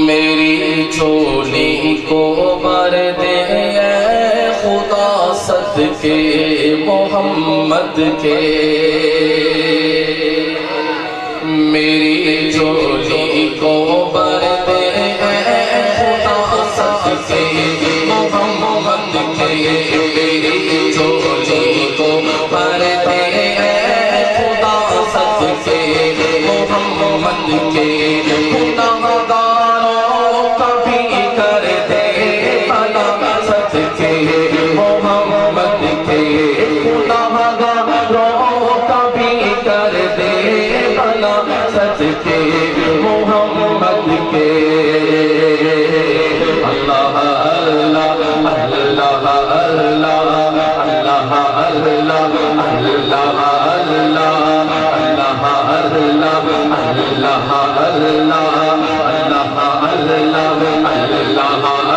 میری چولی کو بھر دے اے خدا صدقے محمد کے، میری چولی کو بھر دے اے خدا صدقے محمد کے، میری چولی کو بھر دے اے خدا صدقے محمد کے، محمد کے اللہ اللہ اللہ اللہ اللہ اللہ اللہ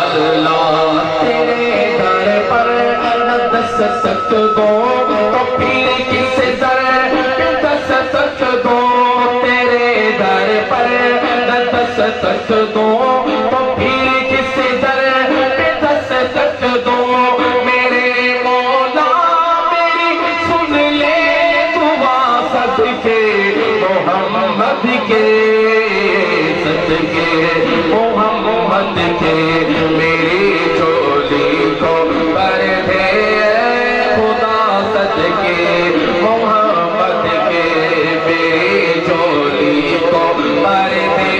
اللہ تیرے در پر دس سک دو تو پھر کس در دس سک دو، تیرے در پر دس سک دو تو پھر کس در دس سک دو، میرے مولا میری سن لے دعا صدقے محمد کے، صدقے محمد کے، میری چولی کو بھر دے خدا صدقے محمد کے، میری چولی کو بھر دے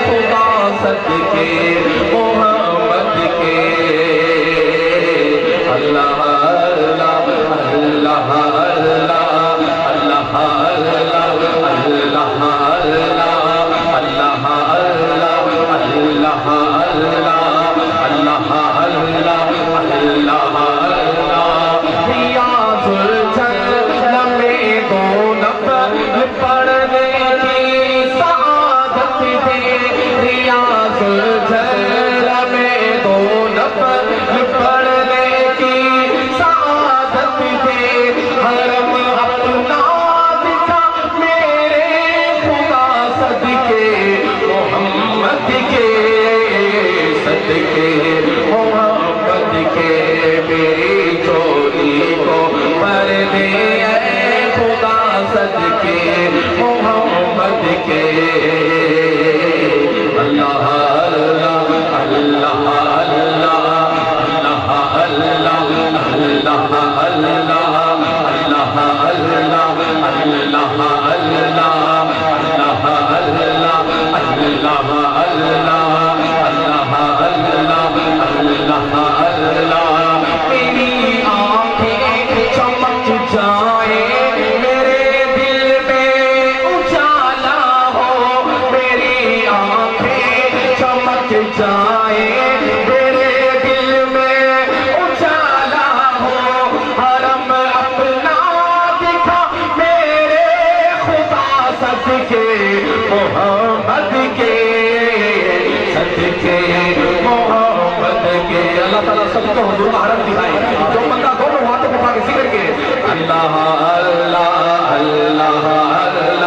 خدا صدقے محمد کے، اللہ اللہ اللہ اللہ اللہ سب کو حضور حرم دکھائے، جو بندہ دونوں ہاتھوں کو پاکے ذکر کے اللہ اللہ اللہ اللہ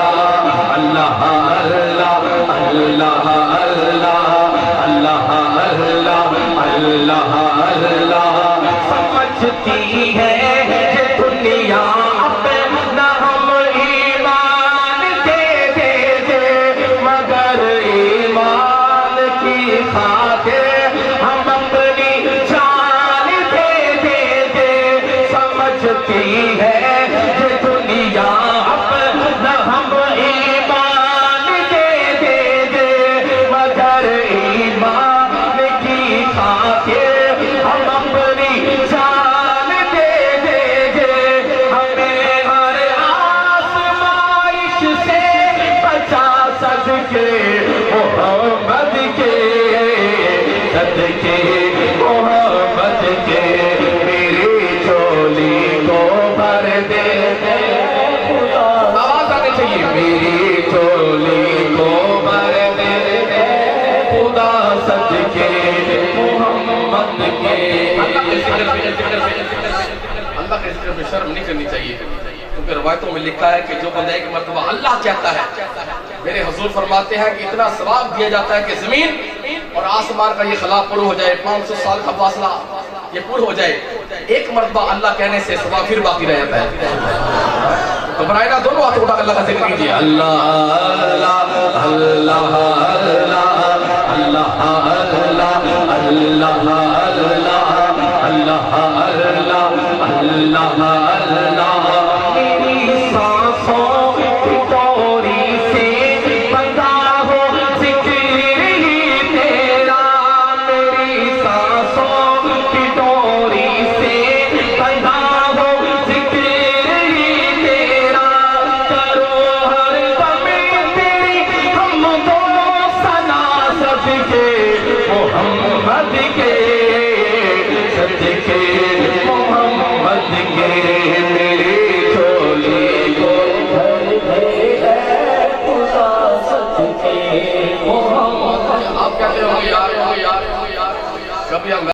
اللہ اللہ اللہ اللہ اللہ سمجھتی ہے یہ دنیا اپنا ہم ایمان دے دے دے، مگر ایمان کی خاطر ہم اپنی جان دے دے دے، سمجھتی ہے یہ دنیا اپنا ہم ایمان دے دے دے، مگر ایمان کی خاطر ہم اپنی جان دے دے دے، ہمیں ہر آزمائش سے بچا صدقے محمد کے، صدقے محمد کے، میری چولی کو بھر دے خدا، آواز آنے چاہیے، میری چولی کو بھر دے خدا صدقے محمد کے، اللہ کے ذکر میں شرم نہیں کرنی چاہیے، کیونکہ روایتوں میں لکھا ہے کہ جو بندہ ایک مرتبہ اللہ کہتا ہے میرے حضور فرماتے ہیں کہ اتنا ثواب دیا جاتا ہے کہ زمین اور آسمان کا یہ خلا پر ہو جائے، 500 سال کا فاصلہ یہ پر ہو جائے، ایک مرتبہ اللہ کہنے سے ثواب پھر باقی رہ جاتا ہے۔ تو برائے اللہ دونوں ہاتھ اٹھا کر اللہ کا ذکر کیجیے، اللہ اللہ اللہ اللہ اللہ اللہ اللہ اللہ اللہ اللہ میری سانسوں کی ڈوری سے بندھا ہو ذکر ہی تیرا، میری سانسوں کی ڈوری سے بندھا ہو ذکر ہی تیرا، کرو ہر دم تیری ہم دونوں ثنا صدقے محمد کے، صدقے محمد کے، میری چولی کو بھر دے اے خدا صدقے محمد۔ آپ کہتے ہو یار کبھی ہم